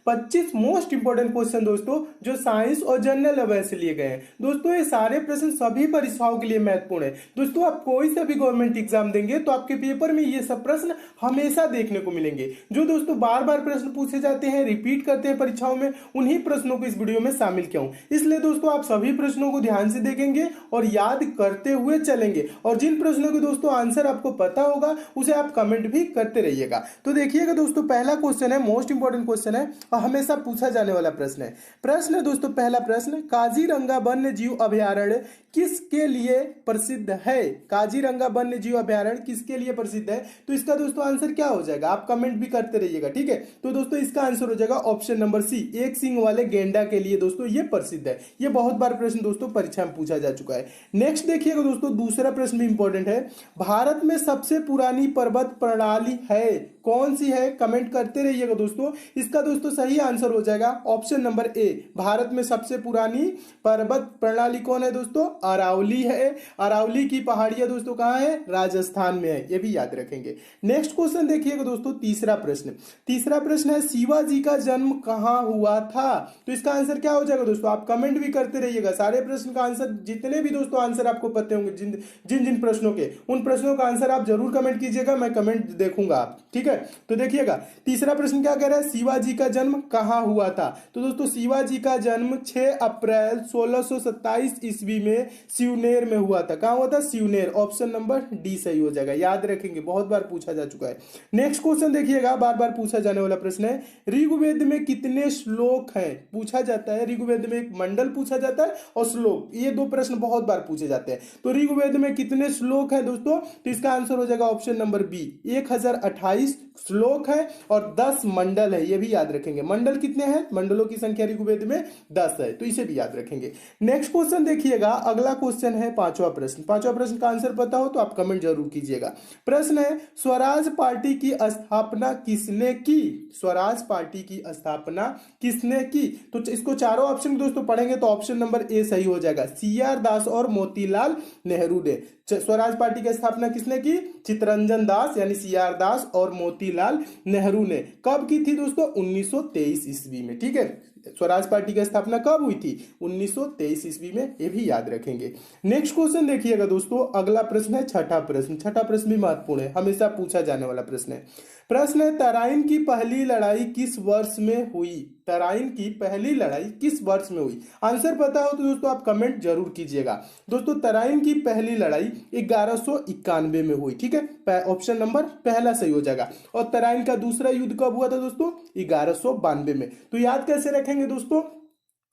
25 most important question दोस्तों जो science और जनरल अवेयर से लिए गए हैं। दोस्तों ये सारे प्रश्न सभी परीक्षाओं के लिए महत्वपूर्ण है। दोस्तों आप कोई सा भी गवर्नमेंट एग्जाम देंगे तो आपके पेपर में ये सब प्रश्न हमेशा देखने को मिलेंगे। जो दोस्तों बार बार प्रश्न पूछे जाते हैं, रिपीट करते हैं परीक्षाओं में, उन्हीं प्रश्नों को इस वीडियो में शामिल किया हूं। इसलिए दोस्तों आप सभी प्रश्नों को ध्यान से देखेंगे और याद करते हुए चलेंगे, और जिन प्रश्नों के दोस्तों आंसर आपको पता होगा उसे आप कमेंट भी करते रहिएगा। तो देखिएगा दोस्तों, पहला क्वेश्चन है, मोस्ट इंपोर्टेंट क्वेश्चन है और हमेशा पूछा जाने वाला प्रश्न है। प्रश्न है दोस्तों, पहला प्रश्न, काजीरंगा वन्य जीव अभयारण्य किसके लिए प्रसिद्ध है? काजीरंगा वन्य जीव अभयारण्य किसके लिए प्रसिद्ध है? तो इसका दोस्तों आंसर क्या हो जाएगा? आप कमेंट भी करते रहिएगा, ठीक है। तो दोस्तों इसका आंसर हो जाएगा ऑप्शन नंबर सी, एक सींग वाले गेंडा के लिए दोस्तों ये प्रसिद्ध है। ये बहुत बार प्रश्न दोस्तों परीक्षा में पूछा जा चुका है। नेक्स्ट देखिएगा दोस्तों, दूसरा प्रश्न भी इंपॉर्टेंट है। भारत में सबसे पुरानी पर्वत प्रणाली है, कौन सी है? कमेंट करते रहिएगा दोस्तों। इसका दोस्तों सही आंसर हो जाएगा ऑप्शन नंबर ए, भारत में सबसे पुरानी पर्वत प्रणाली कौन है दोस्तों? अरावली है। अरावली की पहाड़ियां दोस्तों कहां है? राजस्थान में है, ये भी याद रखेंगे। नेक्स्ट क्वेश्चन देखिएगा दोस्तों, तीसरा प्रश्न। तीसरा प्रश्न है, शिवाजी का जन्म कहां हुआ था? तो इसका आंसर क्या हो जाएगा दोस्तों? आप कमेंट भी करते रहिएगा। सारे प्रश्न का आंसर, जितने भी दोस्तों आंसर आपको पते होंगे, जिन जिन प्रश्नों के, उन प्रश्नों का आंसर आप जरूर कमेंट कीजिएगा, मैं कमेंट देखूंगा आप, ठीक है। तो देखिएगा तीसरा प्रश्न क्या कह रहा है? शिवाजी का जन्म कहां हुआ था? तो दोस्तों शिवाजी का जन्म 6 अप्रैल 1627 ईस्वी में सिवनेर में हुआ था। कहां हुआ था? सिवनेर। ऑप्शन नंबर डी सही हो जाएगा, याद रखेंगे, बहुत बार पूछा जा चुका है। नेक्स्ट क्वेश्चन देखिएगा, बार बार पूछा जाने वाला प्रश्न है, ऋग्वेद में कितने श्लोक हैं? पूछा जाता है, ऋग्वेद में एक मंडल पूछा जाता है और श्लोक, ये दो प्रश्न बहुत बार पूछे जाते हैं। तो ऋग्वेद में कितने श्लोक है दोस्तों? तो इसका आंसर हो जाएगा ऑप्शन नंबर बी, 1028 श्लोक है और 10 मंडल है, ये भी याद रखेंगे। मंडल कितने हैं? मंडलों की संख्या ऋग्वेद में 10 है, तो इसे भी याद रखेंगे। नेक्स्ट क्वेश्चन देखिएगा, अगला क्वेश्चन है पांचवा प्रश्न। पांचवा प्रश्न का आंसर पता हो तो आप कमेंट जरूर कीजिएगा। प्रश्न है, स्वराज पार्टी की स्थापना किसने की? स्वराज पार्टी की स्थापना किसने की? तो इसको चारों ऑप्शन दोस्तों पढ़ेंगे तो ऑप्शन नंबर ए सही हो जाएगा, CR दास और मोतीलाल नेहरू ने। स्वराज पार्टी की स्थापना किसने की? चित्तरंजन दास यानी CR दास और मोतीलाल नेहरू ने। कब की थी दोस्तों? 1923 ईस्वी में, ठीक है। स्वराज पार्टी की स्थापना कब हुई थी? 1923 ईस्वी में, ये भी याद रखेंगे। नेक्स्ट क्वेश्चन देखिएगा दोस्तों, अगला प्रश्न है छठा प्रश्न। छठा प्रश्न भी महत्वपूर्ण है, हमेशा पूछा जाने वाला प्रश्न है। प्रश्न है, तराइन की पहली लड़ाई किस वर्ष में हुई? तराइन की पहली लड़ाई किस वर्ष में हुई? आंसर पता हो तो दोस्तों आप कमेंट जरूर कीजिएगा। दोस्तों तराइन की पहली लड़ाई 1191 में हुई, ठीक है। ऑप्शन नंबर पहला सही हो जाएगा। और तराइन का दूसरा युद्ध कब हुआ था दोस्तों? 1192 में। तो याद कैसे रखेंगे दोस्तों?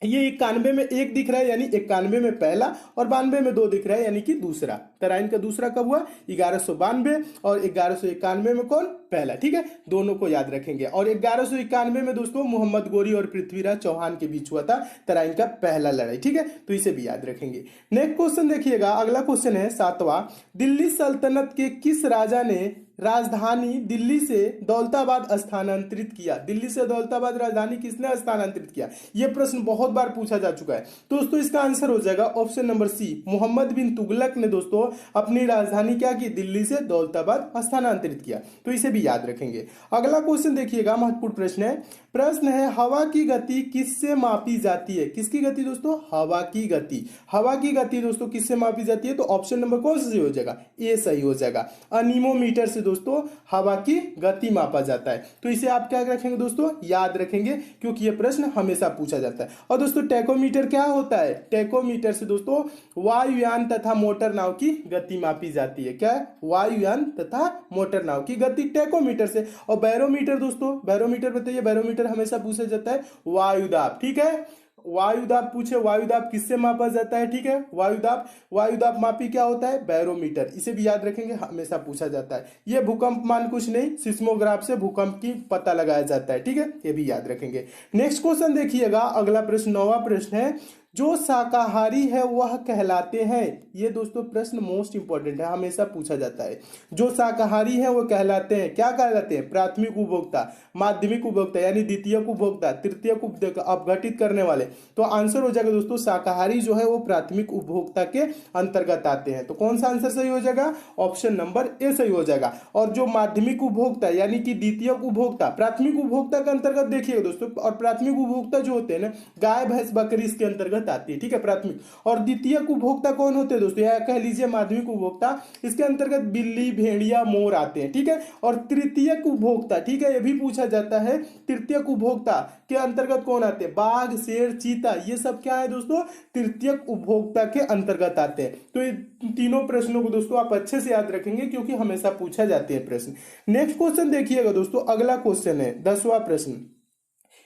ये 91 में एक दिख रहा है यानी 91 में पहला, और 92 में 2 दिख रहा है यानी कि दूसरा। तराइन का दूसरा कब हुआ? 1192, और 1191 में कौन? पहला, ठीक है। दोनों को याद रखेंगे। और 1191 में दोस्तों मोहम्मद गोरी और पृथ्वीराज चौहान के बीच हुआ था तराइन का पहला लड़ाई, ठीक है। तो इसे भी याद रखेंगे। नेक्स्ट क्वेश्चन देखिएगा, अगला क्वेश्चन है सातवां, दिल्ली सल्तनत के किस राजा ने राजधानी दिल्ली से दौलताबाद स्थानांतरित किया? दिल्ली से दौलताबाद राजधानी किसने स्थानांतरित किया? यह प्रश्न बहुत बार पूछा जा चुका है। दोस्तों इसका आंसर हो जाएगा ऑप्शन नंबर सी, मोहम्मद बिन तुगलक ने दोस्तों अपनी राजधानी क्या की? दिल्ली से दौलताबाद स्थानांतरित किया। तो इसे भी याद रखेंगे। अगला क्वेश्चन देखिएगा, महत्वपूर्ण प्रश्न है। प्रश्न है, हवा की गति किससे मापी जाती है? किसकी गति दोस्तों? हवा की गति। हवा की गति दोस्तों किससे मापी जाती है? तो ऑप्शन नंबर कौन सा सही हो जाएगा? ए सही हो जाएगा। अनीमोमीटर से दोस्तों हवा की गति मापा जाता है। तो इसे आप क्या रखेंगे दोस्तों? याद रखेंगे, क्योंकि यह प्रश्न हमेशा पूछा जाता है। और दोस्तों टेकोमीटर क्या होता है? टेकोमीटर से दोस्तों वायुयान तथा मोटर नाव की गति मापी जाती है। क्या है? वायुयान तथा मोटर नाव की गति टेकोमीटर से। और बैरोमीटर दोस्तों, बैरोमीटर बताइए, बैरोमीटर हमेशा पूछा जाता है वायुदाब, ठीक है। वायुदाब पूछे, वायुदाब किससे मापा जाता है? ठीक है, वायुदाब मापी क्या होता है? बैरोमीटर। इसे भी याद रखेंगे, हमेशा पूछा जाता है। यह भूकंप मान कुछ नहीं, सिस्मोग्राफ से भूकंप की पता लगाया जाता है, ठीक है, ये भी याद रखेंगे। नेक्स्ट क्वेश्चन देखिएगा, अगला प्रश्न 9वां प्रश्न है, जो शाकाहारी है वह कहलाते हैं। ये दोस्तों प्रश्न मोस्ट इंपॉर्टेंट है, हमेशा पूछा जाता है। जो शाकाहारी है वो कहलाते हैं, क्या कहलाते हैं? प्राथमिक उपभोक्ता, माध्यमिक उपभोक्ता यानी द्वितीयक उपभोक्ता, तृतीयक उपभोक्ता, अपघटित करने वाले। तो आंसर हो जाएगा दोस्तों शाकाहारी जो है वो प्राथमिक उपभोक्ता के अंतर्गत आते हैं। तो कौन सा आंसर सही हो जाएगा? ऑप्शन नंबर ए सही हो जाएगा। और जो माध्यमिक उपभोक्ता यानी कि द्वितीयक उपभोक्ता, प्राथमिक उपभोक्ता के अंतर्गत देखिएगा दोस्तों, और प्राथमिक उपभोक्ता जो होते हैं ना, गाय भैंस बकरी इसके अंतर्गत आती है, ठीक है, प्राथमिक। और द्वितीयक उपभोक्ता कौन होते हैं दोस्तों, या कह लीजिए माध्यमिक उपभोक्ता, इसके अंतर्गत बिल्ली भेड़िया मोर आते हैं, ठीक है। और तृतीयक उपभोक्ता, ठीक है, ये भी पूछा जाता है, तृतीयक उपभोक्ता के अंतर्गत कौन आते हैं? बाघ शेर चीता, ये सब क्या है दोस्तों? तृतीयक उपभोक्ता के अंतर्गत आते हैं। तो ये तीनों प्रश्नों को दोस्तों आप अच्छे से याद रखेंगे क्योंकि हमेशा पूछा जाते हैं प्रश्न। नेक्स्ट क्वेश्चन देखिएगा दोस्तों, अगला क्वेश्चन है 10वां प्रश्न।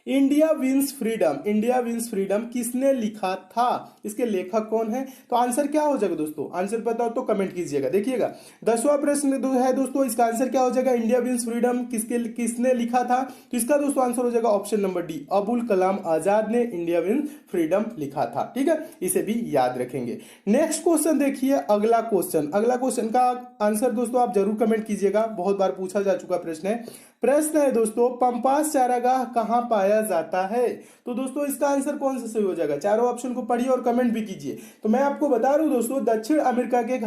India wins freedom, India wins freedom किसने लिखा था? इसके लेखक कौन है? तो आंसर क्या हो जाएगा दोस्तों? आंसर पता हो तो कमेंट कीजिएगा। देखिएगा 10वां प्रश्न है दोस्तों, इसका आंसर क्या हो जाएगा? इंडिया विंस फ्रीडम किसने लिखा था? तो इसका दोस्तों आंसर हो जाएगा option number D, Abul Kalam Azad ने इंडिया विंस फ्रीडम लिखा था, ठीक है, इसे भी याद रखेंगे। नेक्स्ट क्वेश्चन देखिए, अगला क्वेश्चन, अगला क्वेश्चन का आंसर दोस्तों आप जरूर कमेंट कीजिएगा, बहुत बार पूछा जा चुका प्रश्न है। प्रश्न है दोस्तों, पंपास चारागाह कहां पाया जाता है? तो दोस्तों इसका आंसर कौन सा सही हो जाएगा? चारों ऑप्शन को पढ़िए और कमेंट भी कीजिए। तो मैं आपको बता रहा हूं दोस्तों, दक्षिण अमेरिका के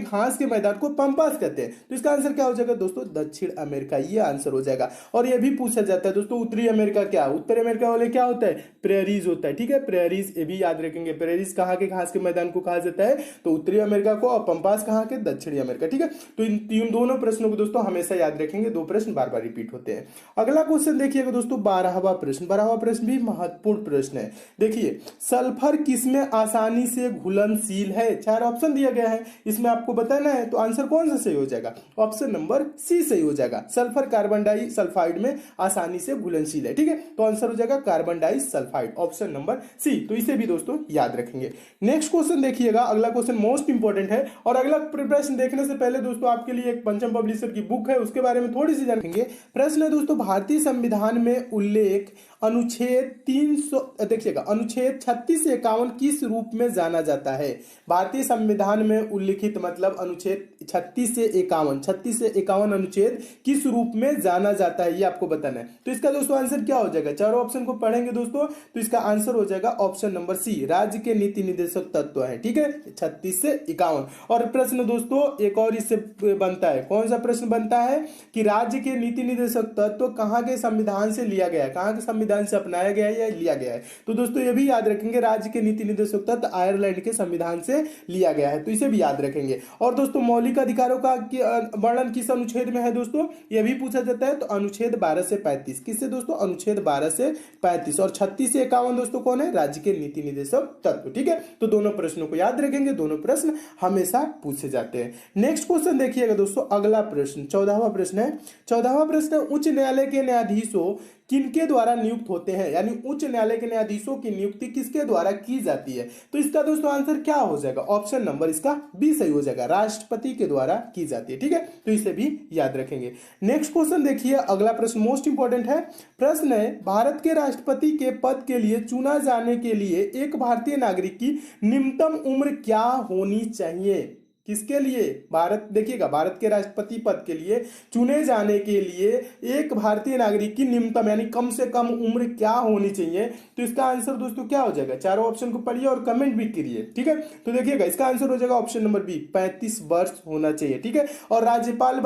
घास के मैदान को पंपास कहते हैं। तो इसका आंसर क्या हो जाएगा दोस्तों? दक्षिण अमेरिका, ये आंसर हो जाएगा। और ये भी पूछा जाता है दोस्तों, उत्तरी अमेरिका क्या? उत्तरी अमेरिका वाले क्या होता है? प्रेरीज होता है, ठीक है, प्रेरीज, ये भी याद रखेंगे। प्रेरीज कहाँ के घास के मैदान को कहा जाता है? तो उत्तरी अमेरिका को, और पंपास कहाँ के? दक्षिणी अमेरिका, ठीक है। तो इन तीन दोनों प्रश्नों को दोस्तों हमेशा याद रखेंगे, दो प्रश्न बार बार रिपीट होते हैं। अगला क्वेश्चन देखिएगा दोस्तों, 12वां प्रश्न। 12वां प्रश्न भी महत्वपूर्ण प्रश्न है। देखिए, सल्फर किसमें आसानी से घुलनशील है? 4 ऑप्शन दिया गया है, इसमें आपको बताना है। तो आंसर कौन सा सही हो जाएगा? ऑप्शन नंबर सी सही हो जाएगा। सल्फर कार्बन डाइसल्फाइड में आसानी से घुलनशील है, ठीक है। तो आंसर हो जाएगा carbon disulphide, option number C. तो इसे भी दोस्तों याद रखेंगे। नेक्स्ट क्वेश्चन देखिएगा, अगला क्वेश्चन मोस्ट इंपॉर्टेंट है। और अगला प्रश्न देखने से पहले दोस्तों आपके लिए एक पंचम पब्लिशर की बुक है, उसके बारे में थोड़ी सी जानेंगे। प्रश्न है दोस्तों, भारतीय संविधान में उल्लेख अनुच्छेद 300, देखिएगा, अनुच्छेद 36 से 51 किस रूप में जाना जाता है? भारतीय संविधान में उल्लिखित मतलब अनुच्छेद 36 से 51 अनुच्छेद किस रूप में जाना जाता है, ये आपको बताना है। तो इसका दोस्तों आंसर क्या हो जाएगा? चारों ऑप्शन को पढ़ेंगे दोस्तों, तो इसका आंसर हो जाएगा ऑप्शन नंबर सी, राज्य के नीति निर्देशक तत्व है, ठीक है, 36 से 51। और प्रश्न दोस्तों एक और इससे बनता है, कौन सा प्रश्न बनता है कि राज्य के नीति निर्देशक तत्व कहां के संविधान से लिया गया है, कहां के संविधान से अपनाया गया है या लिया गया है? तो दोस्तों ये भी याद रखेंगे, राज्य के नीति निर्देशक तत्व आयरलैंड के संविधान से लिया गया है, तो इसे भी याद रखेंगे। और दोस्तों मौलिक अधिकारों का वर्णन किस अनुच्छेद में है दोस्तों? यह भी पूछा जाता है। तो अनुच्छेद 12 से 35, किससे दोस्तों? अनुच्छेद 12 से 35। और 36 से 51 दोस्तों कौन है? राज्य के नीति निर्देशक तत्व, ठीक है। तो दोनों प्रश्नों को याद रखेंगे, दोनों प्रश्न हमेशा पूछे जाते हैं। नेक्स्ट क्वेश्चन देखिएगा दोस्तों, अगला प्रश्न 14वां प्रश्न है। 14वां प्रश्न, उच्च न्यायालय के न्यायाधीशों किनके द्वारा नियुक्त होते हैं, यानी उच्च न्यायालय के न्यायाधीशों की नियुक्ति किसके द्वारा की जाती है? तो इसका दोस्तों आंसर क्या हो जाएगा? ऑप्शन नंबर इसका बी सही हो जाएगा, राष्ट्रपति के द्वारा की जाती है, ठीक है। तो इसे भी याद रखेंगे। नेक्स्ट क्वेश्चन देखिए, अगला प्रश्न मोस्ट इंपॉर्टेंट है। प्रश्न है, भारत के राष्ट्रपति के पद के लिए चुना जाने के लिए एक भारतीय नागरिक की निम्नतम उम्र क्या होनी चाहिए? किसके लिए? भारत, देखिएगा, भारत के राष्ट्रपति पद के लिए चुने जाने के लिए एक भारतीय नागरिक की निम्नतम यानी कम से कम उम्र क्या होनी चाहिए? तो इसका आंसर दोस्तों क्या हो जाएगा? चारों ऑप्शन को पढ़िए और कमेंट भी करिए, ठीक है। तो देखिएगा इसका आंसर हो जाएगा ऑप्शन नंबर बी, 35 वर्ष होना चाहिए, ठीक है। और राज्यपाल